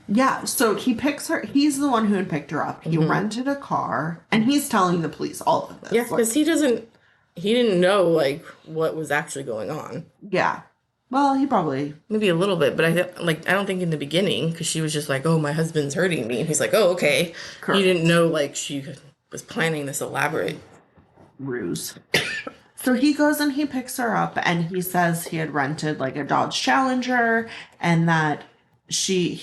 S2: Yeah, so he picks her. He's the one who had picked her up. He rented a car, and he's telling the police all of this.
S1: Yeah, because he didn't know like what was actually going on.
S2: Yeah. Well, he probably...
S1: Maybe a little bit, but I don't think in the beginning, because she was just like, oh, my husband's hurting me. And he's like, oh, okay. Correct. He didn't know, like, she was planning this elaborate
S2: ruse. So he goes and he picks her up, and he says he had rented, like, a Dodge Challenger, and that he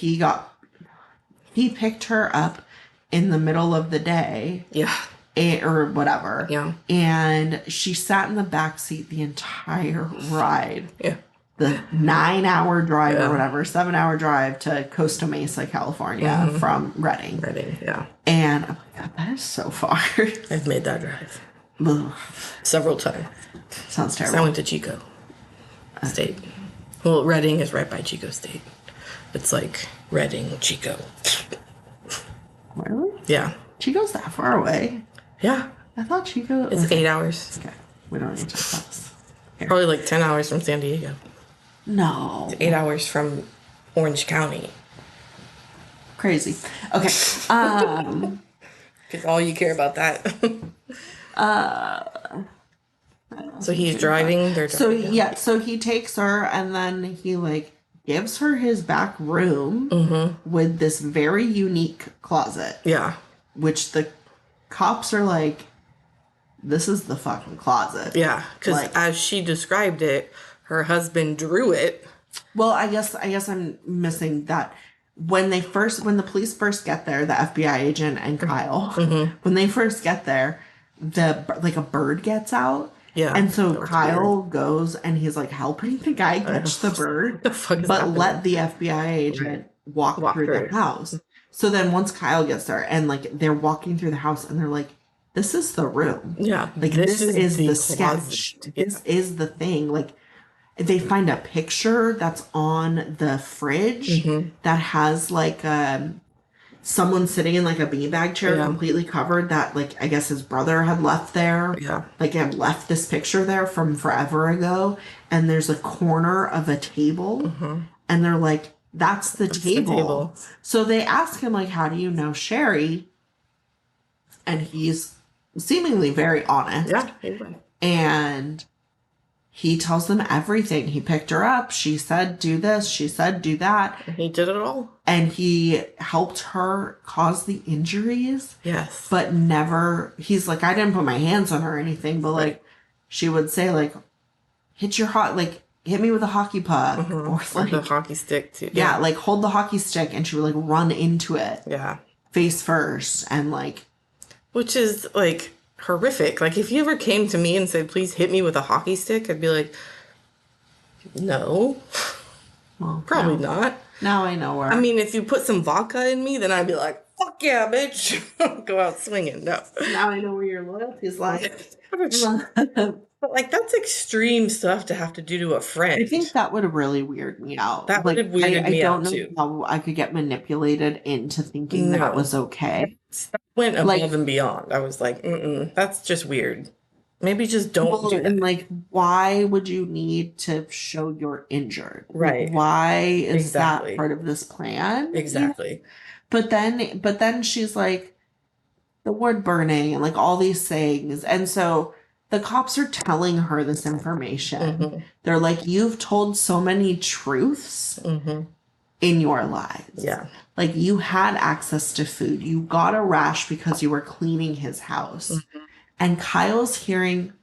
S2: picked her up in the middle of the day.
S1: Yeah.
S2: Or whatever.
S1: Yeah.
S2: And she sat in the back seat the entire ride.
S1: Yeah.
S2: The 9-hour drive or whatever, 7-hour drive to Costa Mesa, California from Redding.
S1: Yeah.
S2: And I'm like, God, that is so far.
S1: I've made that drive.
S2: Ugh.
S1: Several times.
S2: Sounds terrible.
S1: So I went to Chico State. Well, Redding is right by Chico State. It's like Redding, Chico.
S2: Really?
S1: Yeah.
S2: She goes that far away.
S1: Yeah.
S2: I thought she goes...
S1: It's 8 hours.
S2: Okay. We don't need to talk about this.
S1: Probably like 10 hours from San Diego.
S2: No.
S1: It's 8 hours from Orange County.
S2: Crazy. Okay.
S1: Because all you care about that. So he's driving. They're driving.
S2: So he takes her and then he like gives her his back room with this very unique closet.
S1: Yeah.
S2: Which the cops are like, this is the fucking closet.
S1: Yeah, because like, as she described it, her husband drew it.
S2: Well, I guess I'm missing that. When the police first get there, the FBI agent and Kyle, when they first get there, a bird gets out.
S1: Yeah.
S2: And so Kyle goes and he's like helping the guy catch the bird, let the FBI agent walk through the house. So then once Kyle gets there and like they're walking through the house and they're like, this is the room.
S1: Yeah.
S2: Like this is the sketch. Yeah. This is the thing. Like they find a picture that's on the fridge that has like someone sitting in like a beanbag chair completely covered that like I guess his brother had left there.
S1: Yeah.
S2: Like had left this picture there from forever ago. And there's a corner of a table and they're like, that's the table. So they ask him like, how do you know Sherri? And he's seemingly very honest.
S1: Yeah.
S2: And he tells them everything. He picked her up. She said, do this. She said, do that.
S1: And he did it all.
S2: And he helped her cause the injuries.
S1: Yes.
S2: But never, he's like, I didn't put my hands on her or anything. But like, she would say like, hit me with a hockey puck. Or like
S1: the hockey stick too.
S2: Yeah, like hold the hockey stick and she would like run into it.
S1: Yeah. Face
S2: first and like.
S1: Which is like horrific. Like if you ever came to me and said, please hit me with a hockey stick, I'd be like, no. Well, probably not.
S2: Now I know where.
S1: I mean, if you put some vodka in me, then I'd be like, fuck yeah, bitch. Go out swinging. No.
S2: Now I know where your loyalty's like.
S1: But like that's extreme stuff to have to do to a friend.
S2: I think that would have really weirded me out.
S1: That would have weirded me out too.
S2: I don't know how I could get manipulated into thinking that was okay.
S1: That went above and beyond. I was like, that's just weird. Maybe just don't do that. And
S2: like, why would you need to show you're injured?
S1: Right.
S2: Like, why is that part of this plan?
S1: Exactly.
S2: But then she's like, the wood burning and like all these things. And so the cops are telling her this information. They're like, you've told so many truths in your lives.
S1: Yeah.
S2: Like you had access to food. You got a rash because you were cleaning his house. And Kyle's hearing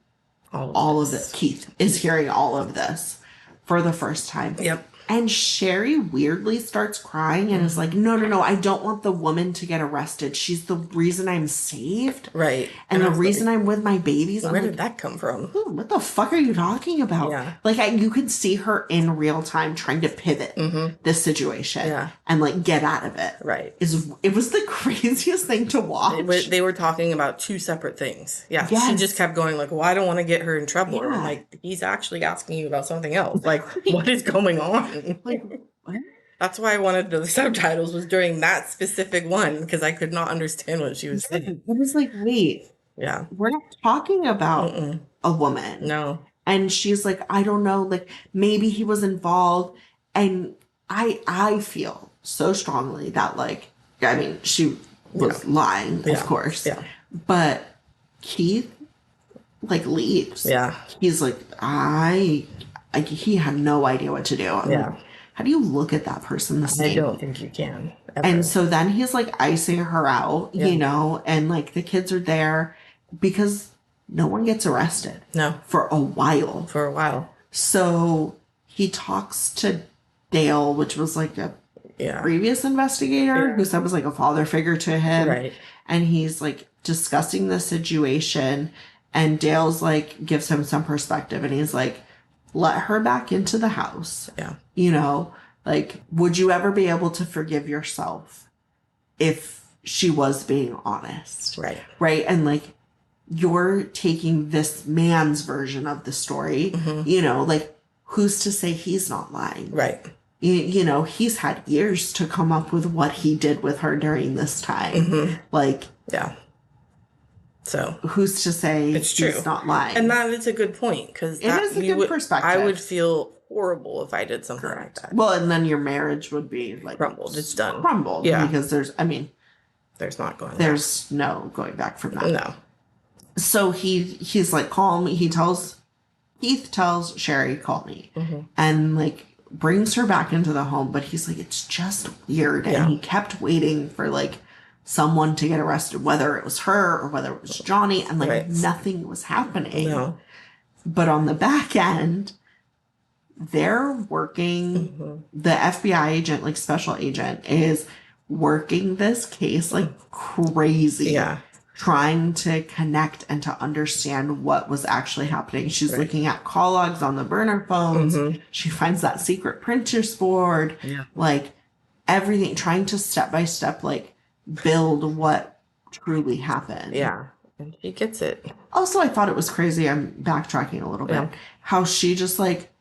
S2: all of this. Keith is hearing all of this for the first time.
S1: Yep.
S2: And Sherri weirdly starts crying and is like, no, I don't want the woman to get arrested. She's the reason I'm saved.
S1: Right.
S2: And the reason I'm with my babies.
S1: Where did that come from?
S2: What the fuck are you talking about?
S1: Yeah.
S2: Like, you could see her in real time trying to pivot this situation and, like, get out of it.
S1: Right.
S2: It was the craziest thing to watch.
S1: They were talking about two separate things. Yeah.
S2: Yes.
S1: She just kept going, like, well, I don't want to get her in trouble.
S2: Yeah.
S1: And, like, he's actually asking you about something else. Like, what is going on?
S2: Like, what?
S1: That's why I wanted the subtitles was during that specific one because I could not understand what she was saying.
S2: It was like, wait.
S1: Yeah.
S2: We're not talking about a woman.
S1: No.
S2: And she's like, I don't know, like maybe he was involved. And I feel so strongly that like, I mean, she was lying, of course.
S1: Yeah.
S2: But Keith like leaves.
S1: Yeah.
S2: He's like, he had no idea what to do. I'm like, how do you look at that person the same?
S1: I don't think you can. Ever.
S2: And so then he's like icing her out, you know, and like the kids are there because no one gets arrested.
S1: No.
S2: For a while. So he talks to Dale, which was like a previous investigator who said was like a father figure to him.
S1: Right.
S2: And he's like discussing the situation and Dale's like gives him some perspective and he's like, let her back into the house.
S1: Yeah.
S2: You know, like, would you ever be able to forgive yourself if she was being honest?
S1: Right.
S2: Right. And like, you're taking this man's version of the story, you know, like, who's to say he's not lying?
S1: Right.
S2: You know, he's had years to come up with what he did with her during this time. Like,
S1: Yeah. So
S2: who's to say
S1: it's true.
S2: He's not lying?
S1: And that is a good point, because
S2: it is a good perspective.
S1: I would feel horrible if I did something like that.
S2: Well, and then your marriage would be like
S1: crumbled. It's done.
S2: Crumbled.
S1: Yeah.
S2: Because there's no going back from that.
S1: No.
S2: So he's like, call me. Heath tells Sherri, call me.
S1: Mm-hmm.
S2: And like brings her back into the home. But he's like, it's just weird. Yeah. And he kept waiting for like someone to get arrested, whether it was her or whether it was Johnny, and like nothing was happening.
S1: No.
S2: But on the back end, they're working, the FBI agent, like special agent, is working this case like crazy.
S1: Yeah.
S2: Trying to connect and to understand what was actually happening. She's looking at call logs on the burner phones. Mm-hmm. She finds that secret printer's board. Yeah. Like everything, trying to step by step, like build what truly happened.
S1: Yeah. And she gets it.
S2: Also, I thought it was crazy. I'm backtracking a little bit. How she just like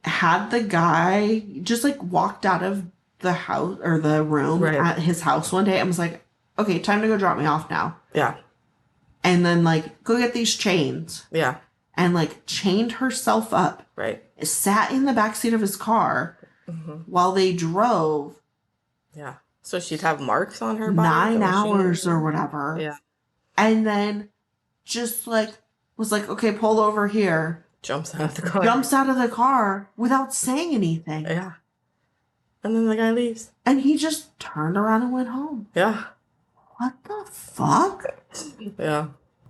S2: had the guy just like walked out of the house or the room at his house one day and was like, okay, time to go drop me off now. Yeah. And then like, go get these chains. Yeah. And like chained herself up. Right. Sat in the backseat of his car while they drove.
S1: Yeah. So she'd have marks on her body?
S2: 9 hours or whatever. Yeah. And then just like, was like, okay, pull over here.
S1: Jumps out of the car.
S2: Jumps out of the car without saying anything.
S1: Yeah. And then the guy leaves.
S2: And he just turned around and went home. Yeah. What the fuck?
S1: Yeah.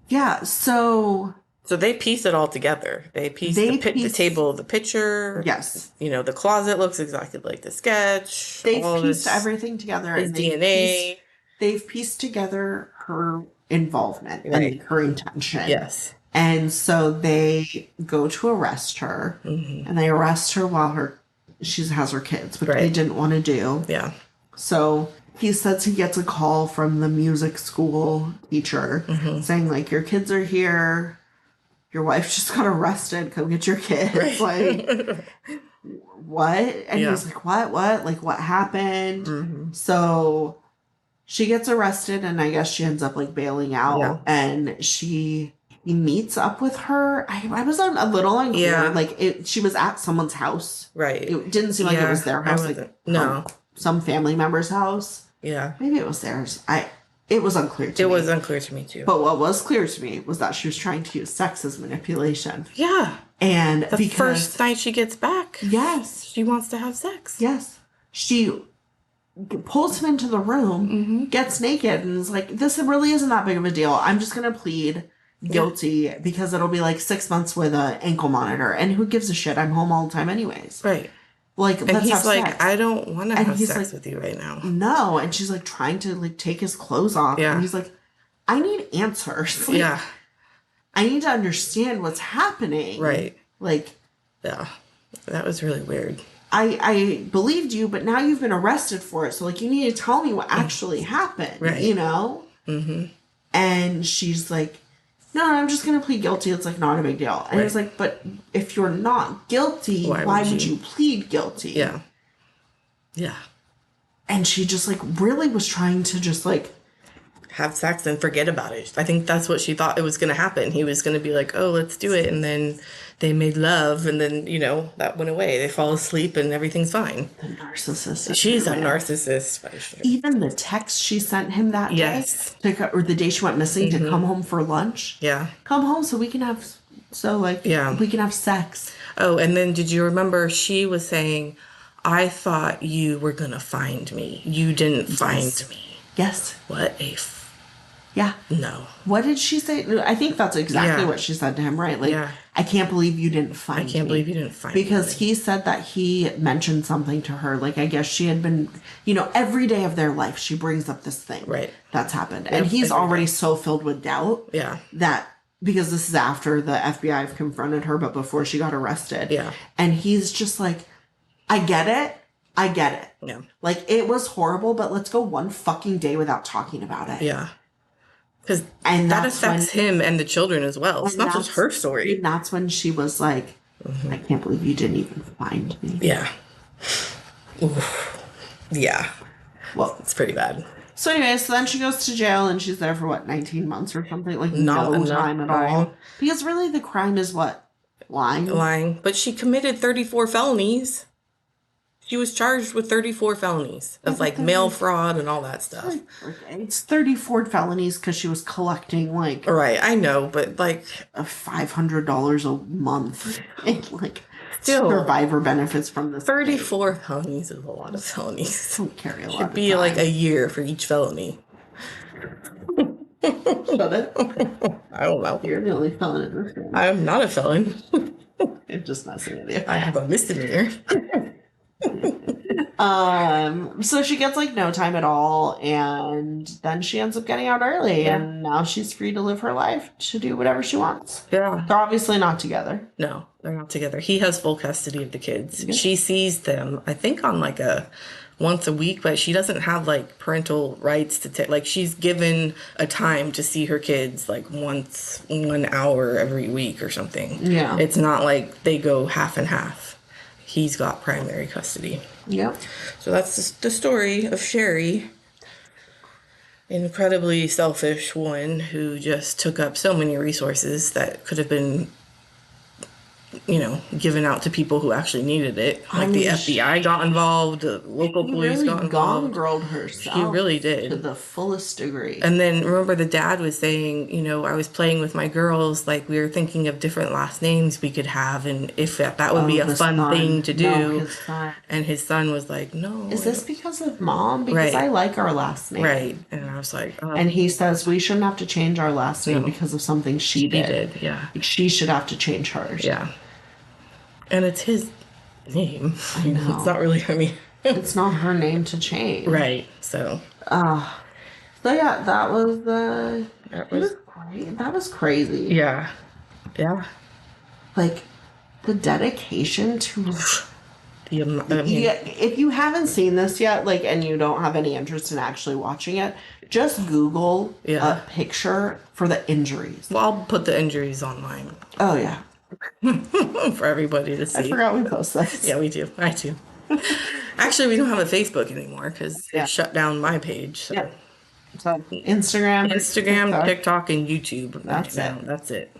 S2: Yeah, so
S1: they piece it all together. They piece the table, the picture.
S2: Yes.
S1: You know, the closet looks exactly like the sketch.
S2: They've pieced everything together.
S1: His DNA.
S2: They've pieced together her involvement and her intention.
S1: Yes.
S2: And so they go to arrest her. Mm-hmm. And they arrest her while she has her kids, which they didn't want to do. Yeah. So he says he gets a call from the music school teacher saying, like, your kids are here. Your wife just got arrested. Come get your kids. Like, what? And he's like, what? Like, what happened? Mm-hmm. So she gets arrested, and I guess she ends up, like, bailing out. Yeah. And he meets up with her. I was a little unclear. Yeah. Like, she was at someone's house. Right. It didn't seem like it was their house. Some family member's house. Yeah. Maybe it was theirs. It was unclear to me.
S1: It was unclear to me, too.
S2: But what was clear to me was that she was trying to use sex as manipulation.
S1: Yeah.
S2: And
S1: the first night she gets back.
S2: Yes.
S1: She wants to have sex.
S2: Yes. She pulls him into the room, gets naked, and is like, this really isn't that big of a deal. I'm just going to plead guilty because it'll be like 6 months with an ankle monitor. And who gives a shit? I'm home all the time anyways. Right. Like,
S1: and he's like, sex. I don't want to have sex with you right now.
S2: No. And she's like trying to like take his clothes off. Yeah. And he's like, I need answers. Like, yeah. I need to understand what's happening. Right. Like.
S1: Yeah. That was really weird.
S2: I believed you, but now you've been arrested for it. So like, you need to tell me what actually happened. Right. You know? Mm-hmm. And she's like, no, I'm just going to plead guilty. It's like not a big deal. And it's like, but if you're not guilty, why would you plead guilty? Yeah. Yeah. And she just like really was trying to just like
S1: have sex and forget about it. I think that's what she thought it was going to happen. He was going to be like, oh, let's do it. And then they made love. And then, you know, that went away. They fall asleep and everything's fine.
S2: The narcissist.
S1: She's a narcissist. Sure.
S2: Even the text she sent him that day, or the day she went missing, to come home for lunch. Yeah. Come home so we can have, we can have sex.
S1: Oh, and then did you remember she was saying, I thought you were going to find me. You didn't find me.
S2: Yes.
S1: What a
S2: yeah.
S1: No.
S2: What did she say? I think that's exactly what she said to him, right? Like, I can't believe you didn't find me.
S1: I can't believe you didn't find me.
S2: Because he said that he mentioned something to her. Like, I guess she had been, you know, every day of their life, she brings up this thing. Right. That's happened. And he's already so filled with doubt. Yeah. That, because this is after the FBI have confronted her, but before she got arrested. Yeah. And he's just like, I get it. I get it. Yeah. Like, it was horrible, but let's go one fucking day without talking about it.
S1: Yeah. Because that affects him and the children as well. It's not just her story.
S2: And that's when she was like, I can't believe you didn't even find me.
S1: Yeah. Oof. Yeah. Well, it's pretty bad.
S2: So anyway, so then she goes to jail and she's there for what, 19 months or something? Like
S1: Not
S2: no
S1: enough
S2: time at all. Because really the crime is what? Lying?
S1: Lying. But she committed 34 felonies. She was charged with 34 felonies of like mail fraud and all that stuff.
S2: It's 34 felonies because she was collecting like.
S1: Right, I know, but like
S2: $500 a month in like
S1: still
S2: survivor benefits from this.
S1: 34 felonies is a lot of felonies.
S2: Don't carry a lot.
S1: Should be like a year for each felony.
S2: Shut it.
S1: I don't know.
S2: You're the only felon in this room.
S1: I am not a felon.
S2: I'm just messing with you.
S1: I have a misdemeanor.
S2: So she gets like no time at all, and then she ends up getting out early, and now she's free to live her life, to do whatever she wants.
S1: Yeah.
S2: They're obviously not together.
S1: No, they're not together. He has full custody of the kids.
S2: Yeah.
S1: She sees them, I think, on like a once a week, but she doesn't have like parental rights to take. Like she's given a time to see her kids like once 1 hour every week or something.
S2: Yeah.
S1: It's not like they go half and half. He's got primary custody.
S2: Yep.
S1: So that's the story of Sherri. Incredibly selfish one who just took up so many resources that could have been, given out to people who actually needed it. Like the FBI got involved, the local police got involved.
S2: Gone-girled herself.
S1: She really did.
S2: To the fullest degree.
S1: And then remember the dad was saying, I was playing with my girls, like we were thinking of different last names we could have and if that would be a fun thing to do.
S2: No, his son.
S1: And his son was like, no.
S2: Is this because of mom? Because I like our last name.
S1: Right. And I was like, oh.
S2: And he says we shouldn't have to change our last name because of something she did.
S1: Yeah.
S2: She should have to change hers.
S1: Yeah. And it's his name.
S2: I know.
S1: It's not really,
S2: it's not her name to change.
S1: Right. So.
S2: So yeah, that was great. That was crazy.
S1: Yeah. Yeah.
S2: Like, the dedication to... if you haven't seen this yet, like, and you don't have any interest in actually watching it, just Google a picture for the injuries.
S1: Well, I'll put the injuries online.
S2: Oh, yeah.
S1: For everybody to see.
S2: I forgot we post this.
S1: Yeah, we do. I do. Actually, we don't have a Facebook anymore because they shut down my page. So.
S2: Yeah. So Instagram,
S1: TikTok, and YouTube.
S2: That's it.
S1: That's it.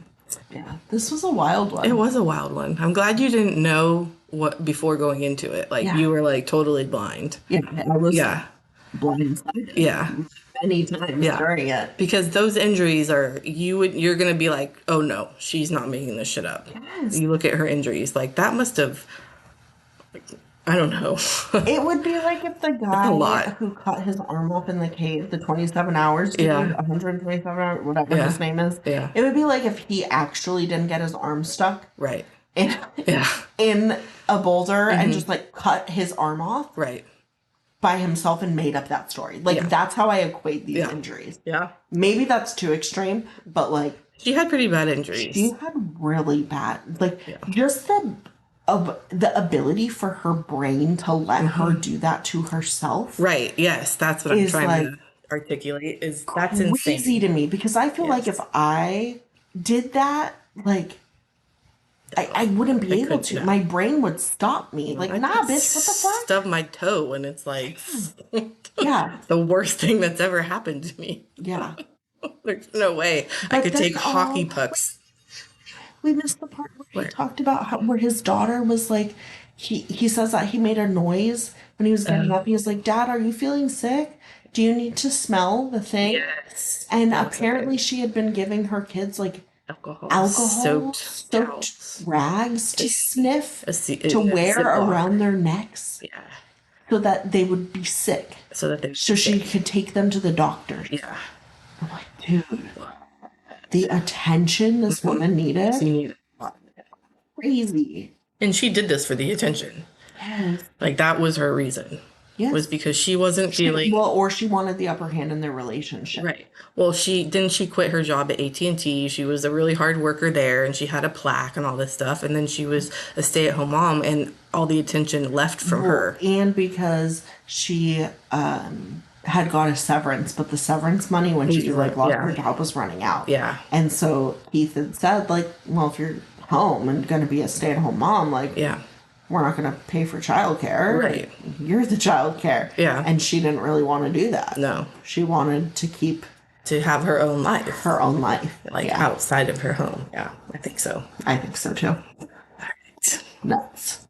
S2: Yeah, this was a wild one.
S1: It was a wild one. I'm glad you didn't know what before going into it. Like you were like totally blind.
S2: Yeah, I was. Blindsided.
S1: Yeah.
S2: Many times during it.
S1: Because those injuries you're gonna be like, oh no, she's not making this shit up.
S2: Yes.
S1: You look at her injuries, like that must have, I don't know.
S2: It would be like if the guy who cut his arm off in the cave, the 27 hours, 127 hours, whatever his name is.
S1: Yeah.
S2: It would be like if he actually didn't get his arm stuck.
S1: Right.
S2: In a boulder and just like cut his arm off.
S1: Right.
S2: By himself and made up that story. Like, that's how I equate these injuries.
S1: Yeah.
S2: Maybe that's too extreme, but like...
S1: She had pretty bad injuries.
S2: She had really bad... Like, just the ability for her brain to let her do that to herself.
S1: Right, yes. That's what I'm trying to articulate. That's insane.
S2: Crazy to me, because I feel like if I did that, like... I wouldn't be able to. My brain would stop me. Like, nah, bitch, what the fuck?
S1: Stub my toe and it's like...
S2: Yeah.
S1: The worst thing that's ever happened to me.
S2: Yeah.
S1: There's no way I could take hockey pucks.
S2: We missed the part where he talked about where his daughter was like... He says that he made a noise when he was getting up. He was like, Dad, are you feeling sick? Do you need to smell the thing?
S1: Yes.
S2: And apparently she had been giving her kids, like... Alcohol soaked rags to sniff, to wear around their necks.
S1: Yeah.
S2: So that they would be sick. So she could take them to the doctor.
S1: Yeah.
S2: I'm like, dude, the attention this woman needed.
S1: She needed.
S2: Crazy.
S1: And she did this for the attention.
S2: Yes.
S1: Like, that was her reason.
S2: Yes.
S1: Was because she wasn't feeling...
S2: Well, or she wanted the upper hand in their relationship.
S1: Right. Well, she quit her job at AT&T. She was a really hard worker there, and she had a plaque and all this stuff. And then she was a stay-at-home mom, and all the attention left from her.
S2: And because she had got a severance, but the severance money when she lost her job was running out.
S1: Yeah.
S2: And so Keith had said, like, well, if you're home and going to be a stay-at-home mom, like...
S1: Yeah.
S2: we're not going to pay for childcare.
S1: Right.
S2: You're the childcare.
S1: Yeah.
S2: And she didn't really want to do that.
S1: No.
S2: She wanted to keep...
S1: To have her own life.
S2: Her own life.
S1: Like, outside of her home. Yeah, I think so.
S2: I think so, too.
S1: All right.
S2: Nuts.